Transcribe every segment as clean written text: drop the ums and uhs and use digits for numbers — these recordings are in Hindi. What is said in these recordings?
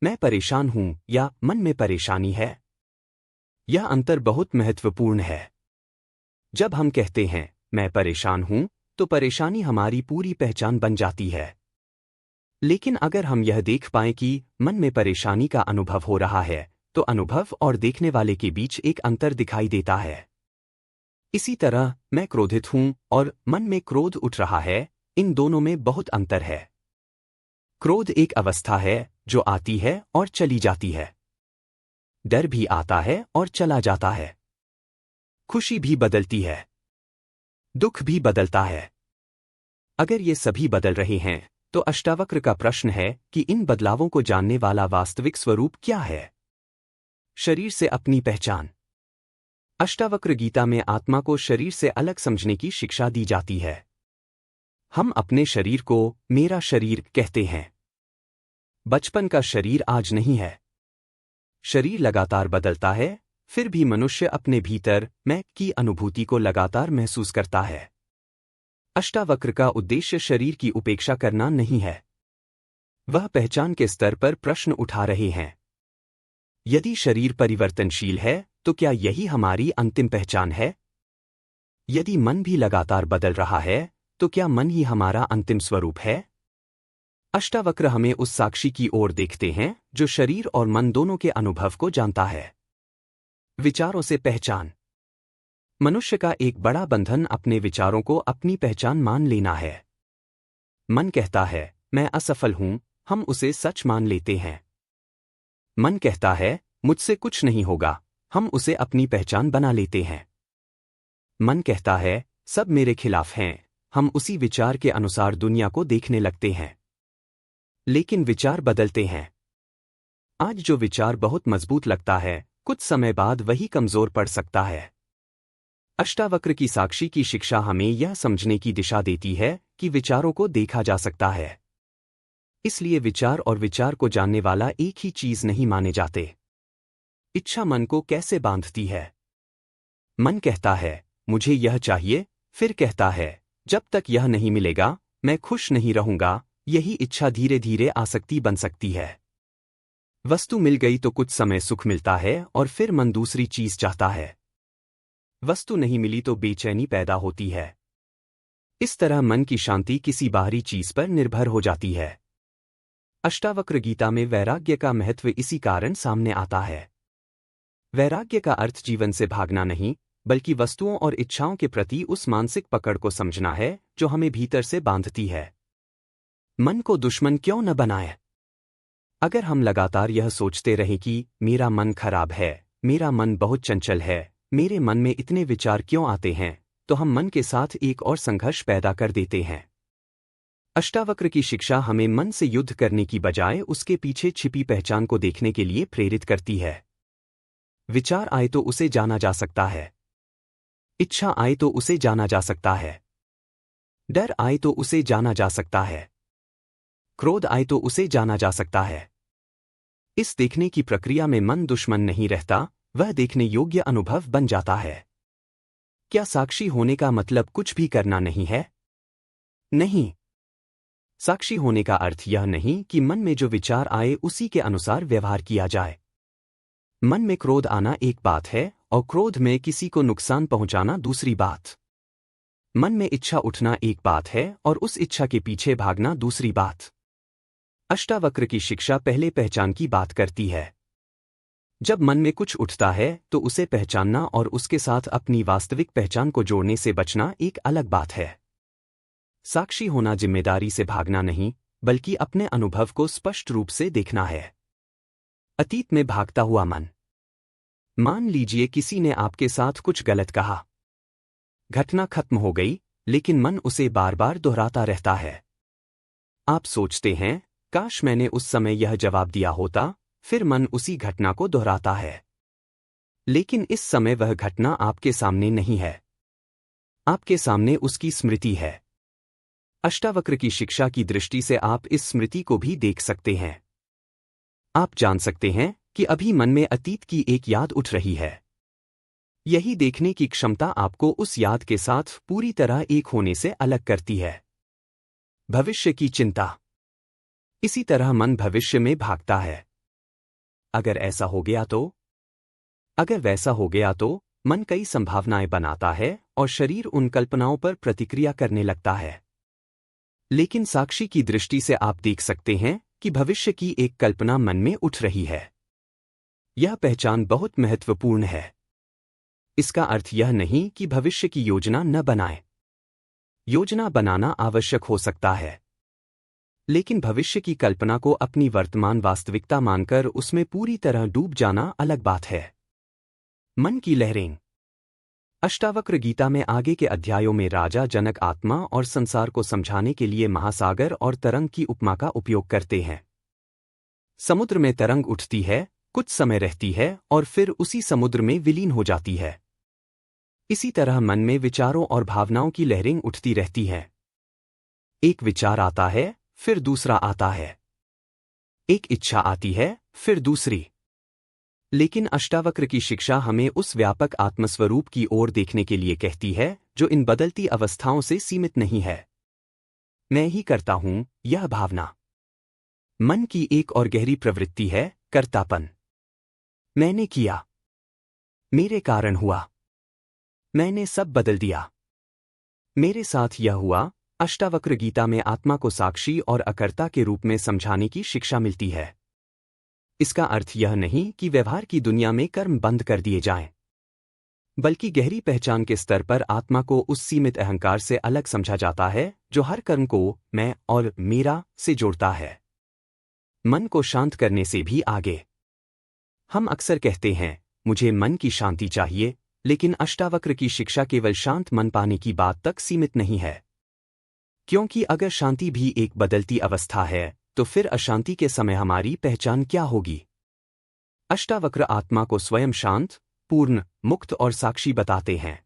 मैं परेशान हूं या मन में परेशानी है। यह अंतर बहुत महत्वपूर्ण है। जब हम कहते हैं मैं परेशान हूं, तो परेशानी हमारी पूरी पहचान बन जाती है। लेकिन अगर हम यह देख पाएं कि मन में परेशानी का अनुभव हो रहा है, तो अनुभव और देखने वाले के बीच एक अंतर दिखाई देता है। इसी तरह मैं क्रोधित हूं और मन में क्रोध उठ रहा है, इन दोनों में बहुत अंतर है। क्रोध एक अवस्था है जो आती है और चली जाती है। डर भी आता है और चला जाता है। खुशी भी बदलती है। दुख भी बदलता है। अगर ये सभी बदल रहे हैं, तो अष्टावक्र का प्रश्न है कि इन बदलावों को जानने वाला वास्तविक स्वरूप क्या है? शरीर से अपनी पहचान। अष्टावक्र गीता में आत्मा को शरीर से अलग समझने की शिक्षा दी जाती है। हम अपने शरीर को मेरा शरीर कहते हैं। बचपन का शरीर आज नहीं है। शरीर लगातार बदलता है, फिर भी मनुष्य अपने भीतर मैं की अनुभूति को लगातार महसूस करता है। अष्टावक्र का उद्देश्य शरीर की उपेक्षा करना नहीं है। वह पहचान के स्तर पर प्रश्न उठा रहे हैं। यदि शरीर परिवर्तनशील है, तो क्या यही हमारी अंतिम पहचान है? यदि मन भी लगातार बदल रहा है, तो क्या मन ही हमारा अंतिम स्वरूप है? अष्टावक्र हमें उस साक्षी की ओर देखते हैं जो शरीर और मन दोनों के अनुभव को जानता है। विचारों से पहचान। मनुष्य का एक बड़ा बंधन अपने विचारों को अपनी पहचान मान लेना है। मन कहता है मैं असफल हूं, हम उसे सच मान लेते हैं। मन कहता है मुझसे कुछ नहीं होगा, हम उसे अपनी पहचान बना लेते हैं। मन कहता है सब मेरे खिलाफ हैं, हम उसी विचार के अनुसार दुनिया को देखने लगते हैं। लेकिन विचार बदलते हैं। आज जो विचार बहुत मजबूत लगता है, कुछ समय बाद वही कमजोर पड़ सकता है। अष्टावक्र की साक्षी की शिक्षा हमें यह समझने की दिशा देती है कि विचारों को देखा जा सकता है। इसलिए विचार और विचार को जानने वाला एक ही चीज नहीं माने जाते। इच्छा मन को कैसे बांधती है? मन कहता है मुझे यह चाहिए, फिर कहता है जब तक यह नहीं मिलेगा मैं खुश नहीं रहूंगा। यही इच्छा धीरे धीरे आसक्ति बन सकती है। वस्तु मिल गई तो कुछ समय सुख मिलता है और फिर मन दूसरी चीज चाहता है। वस्तु नहीं मिली तो बेचैनी पैदा होती है। इस तरह मन की शांति किसी बाहरी चीज पर निर्भर हो जाती है। अष्टावक्र गीता में वैराग्य का महत्व इसी कारण सामने आता है। वैराग्य का अर्थ जीवन से भागना नहीं, बल्कि वस्तुओं और इच्छाओं के प्रति उस मानसिक पकड़ को समझना है जो हमें भीतर से बांधती है। मन को दुश्मन क्यों न बनाए? अगर हम लगातार यह सोचते रहें कि मेरा मन खराब है, मेरा मन बहुत चंचल है, मेरे मन में इतने विचार क्यों आते हैं, तो हम मन के साथ एक और संघर्ष पैदा कर देते हैं। अष्टावक्र की शिक्षा हमें मन से युद्ध करने की बजाय उसके पीछे छिपी पहचान को देखने के लिए प्रेरित करती है। विचार आए तो उसे जाना जा सकता है। इच्छा आए तो उसे जाना जा सकता है। डर आए तो उसे जाना जा सकता है। क्रोध आए तो उसे जाना जा सकता है। इस देखने की प्रक्रिया में मन दुश्मन नहीं रहता, वह देखने योग्य अनुभव बन जाता है। क्या साक्षी होने का मतलब कुछ भी करना नहीं है? नहीं। साक्षी होने का अर्थ यह नहीं कि मन में जो विचार आए उसी के अनुसार व्यवहार किया जाए। मन में क्रोध आना एक बात है और क्रोध में किसी को नुकसान पहुंचाना दूसरी बात। मन में इच्छा उठना एक बात है और उस इच्छा के पीछे भागना दूसरी बात। अष्टावक्र की शिक्षा पहले पहचान की बात करती है। जब मन में कुछ उठता है तो उसे पहचानना और उसके साथ अपनी वास्तविक पहचान को जोड़ने से बचना एक अलग बात है। साक्षी होना जिम्मेदारी से भागना नहीं, बल्कि अपने अनुभव को स्पष्ट रूप से देखना है। अतीत में भागता हुआ मन। मान लीजिए किसी ने आपके साथ कुछ गलत कहा। घटना खत्म हो गई, लेकिन मन उसे बार बार दोहराता रहता है। आप सोचते हैं काश मैंने उस समय यह जवाब दिया होता, फिर मन उसी घटना को दोहराता है। लेकिन इस समय वह घटना आपके सामने नहीं है। आपके सामने उसकी स्मृति है। अष्टावक्र की शिक्षा की दृष्टि से आप इस स्मृति को भी देख सकते हैं। आप जान सकते हैं कि अभी मन में अतीत की एक याद उठ रही है। यही देखने की क्षमता आपको उस याद के साथ पूरी तरह एक होने से अलग करती है। भविष्य की चिंता। इसी तरह मन भविष्य में भागता है। अगर ऐसा हो गया तो, अगर वैसा हो गया तो, मन कई संभावनाएं बनाता है और शरीर उन कल्पनाओं पर प्रतिक्रिया करने लगता है। लेकिन साक्षी की दृष्टि से आप देख सकते हैं कि भविष्य की एक कल्पना मन में उठ रही है। यह पहचान बहुत महत्वपूर्ण है। इसका अर्थ यह नहीं कि भविष्य की योजना न बनाएं। योजना बनाना आवश्यक हो सकता है, लेकिन भविष्य की कल्पना को अपनी वर्तमान वास्तविकता मानकर उसमें पूरी तरह डूब जाना अलग बात है। मन की लहरें। अष्टावक्र गीता में आगे के अध्यायों में राजा जनक आत्मा और संसार को समझाने के लिए महासागर और तरंग की उपमा का उपयोग करते हैं। समुद्र में तरंग उठती है, कुछ समय रहती है और फिर उसी समुद्र में विलीन हो जाती है। इसी तरह मन में विचारों और भावनाओं की लहरें उठती रहती हैं। एक विचार आता है, फिर दूसरा आता है। एक इच्छा आती है, फिर दूसरी। लेकिन अष्टावक्र की शिक्षा हमें उस व्यापक आत्मस्वरूप की ओर देखने के लिए कहती है जो इन बदलती अवस्थाओं से सीमित नहीं है। मैं ही करता हूं, यह भावना मन की एक और गहरी प्रवृत्ति है, कर्तापन। मैंने किया, मेरे कारण हुआ, मैंने सब बदल दिया, मेरे साथ यह हुआ। अष्टावक्र गीता में आत्मा को साक्षी और अकर्ता के रूप में समझाने की शिक्षा मिलती है। इसका अर्थ यह नहीं कि व्यवहार की दुनिया में कर्म बंद कर दिए जाएं, बल्कि गहरी पहचान के स्तर पर आत्मा को उस सीमित अहंकार से अलग समझा जाता है जो हर कर्म को मैं और मेरा से जोड़ता है। मन को शांत करने से भी आगे। हम अक्सर कहते हैं, मुझे मन की शांति चाहिए, लेकिन अष्टावक्र की शिक्षा केवल शांत मन पाने की बात तक सीमित नहीं है। क्योंकि अगर शांति भी एक बदलती अवस्था है, तो फिर अशांति के समय हमारी पहचान क्या होगी? अष्टावक्र आत्मा को स्वयं शांत, पूर्ण, मुक्त और साक्षी बताते हैं।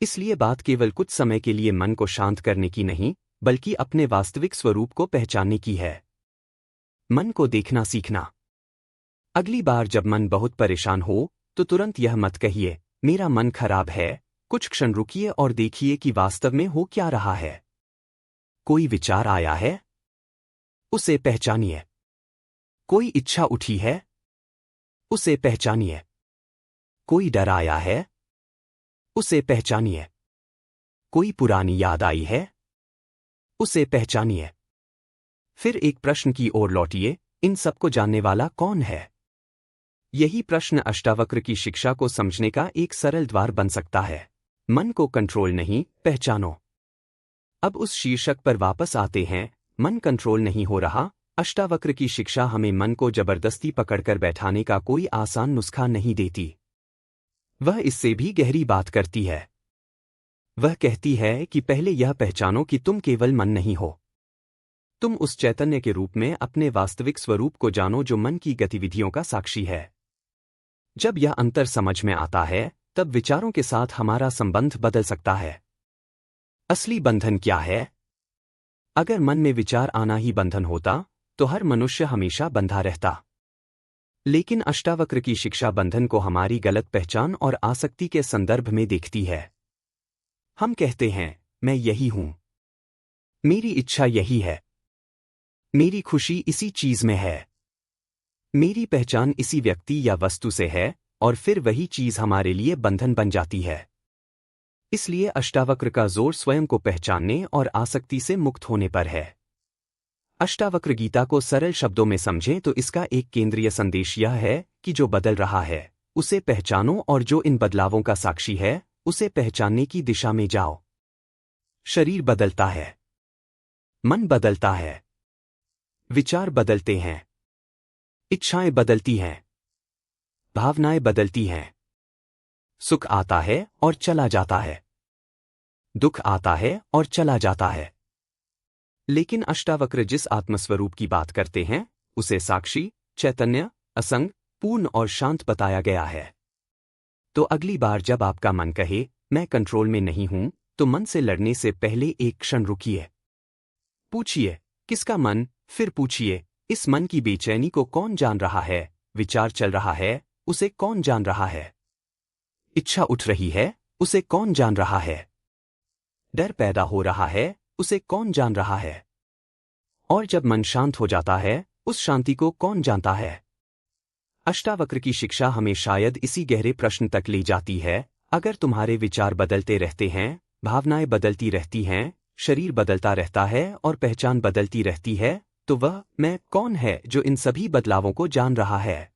इसलिए बात केवल कुछ समय के लिए मन को शांत करने की नहीं, बल्कि अपने वास्तविक स्वरूप को पहचानने की है। मन को देखना सीखना। अगली बार जब मन बहुत परेशान हो, तो तुरंत यह मत कहिए, मेरा मन खराब है। कुछ क्षण रुकिए और देखिए कि वास्तव में हो क्या रहा है। कोई विचार आया है? उसे पहचानिए। कोई इच्छा उठी है? उसे पहचानिए। कोई डर आया है? उसे पहचानिए। कोई पुरानी याद आई है? उसे पहचानिए। फिर एक प्रश्न की ओर लौटिए, इन सबको जानने वाला कौन है? यही प्रश्न अष्टावक्र की शिक्षा को समझने का एक सरल द्वार बन सकता है। मन को कंट्रोल नहीं, पहचानो। अब उस शीर्षक पर वापस आते हैं, मन कंट्रोल नहीं हो रहा। अष्टावक्र की शिक्षा हमें मन को जबरदस्ती पकड़कर बैठाने का कोई आसान नुस्खा नहीं देती। वह इससे भी गहरी बात करती है। वह कहती है कि पहले यह पहचानो कि तुम केवल मन नहीं हो। तुम उस चैतन्य के रूप में अपने वास्तविक स्वरूप को जानो जो मन की गतिविधियों का साक्षी है। जब यह अंतर समझ में आता है, तब विचारों के साथ हमारा संबंध बदल सकता है। असली बंधन क्या है? अगर मन में विचार आना ही बंधन होता, तो हर मनुष्य हमेशा बंधा रहता। लेकिन अष्टावक्र की शिक्षा बंधन को हमारी गलत पहचान और आसक्ति के संदर्भ में देखती है। हम कहते हैं, मैं यही हूं, मेरी इच्छा यही है, मेरी खुशी इसी चीज में है, मेरी पहचान इसी व्यक्ति या वस्तु से है, और फिर वही चीज हमारे लिए बंधन बन जाती है। इसलिए अष्टावक्र का जोर स्वयं को पहचानने और आसक्ति से मुक्त होने पर है। अष्टावक्र गीता को सरल शब्दों में समझें तो इसका एक केंद्रीय संदेश यह है कि जो बदल रहा है, उसे पहचानो और जो इन बदलावों का साक्षी है, उसे पहचानने की दिशा में जाओ। शरीर बदलता है, मन बदलता है, विचार बदलते हैं, इच्छाएं बदलती हैं, भावनाएं बदलती हैं। सुख आता है और चला जाता है, दुख आता है और चला जाता है। लेकिन अष्टावक्र जिस आत्मस्वरूप की बात करते हैं, उसे साक्षी, चैतन्य, असंग, पूर्ण और शांत बताया गया है। तो अगली बार जब आपका मन कहे, मैं कंट्रोल में नहीं हूं, तो मन से लड़ने से पहले एक क्षण रुकिए। पूछिए, किसका मन? फिर पूछिए, इस मन की बेचैनी को कौन जान रहा है? विचार चल रहा है, उसे कौन जान रहा है? इच्छा उठ रही है, उसे कौन जान रहा है? डर पैदा हो रहा है, उसे कौन जान रहा है? और जब मन शांत हो जाता है, उस शांति को कौन जानता है? अष्टावक्र की शिक्षा हमें शायद इसी गहरे प्रश्न तक ले जाती है, अगर तुम्हारे विचार बदलते रहते हैं, भावनाएं बदलती रहती हैं, शरीर बदलता रहता है और पहचान बदलती रहती है, तो वह मैं कौन है जो इन सभी बदलावों को जान रहा है।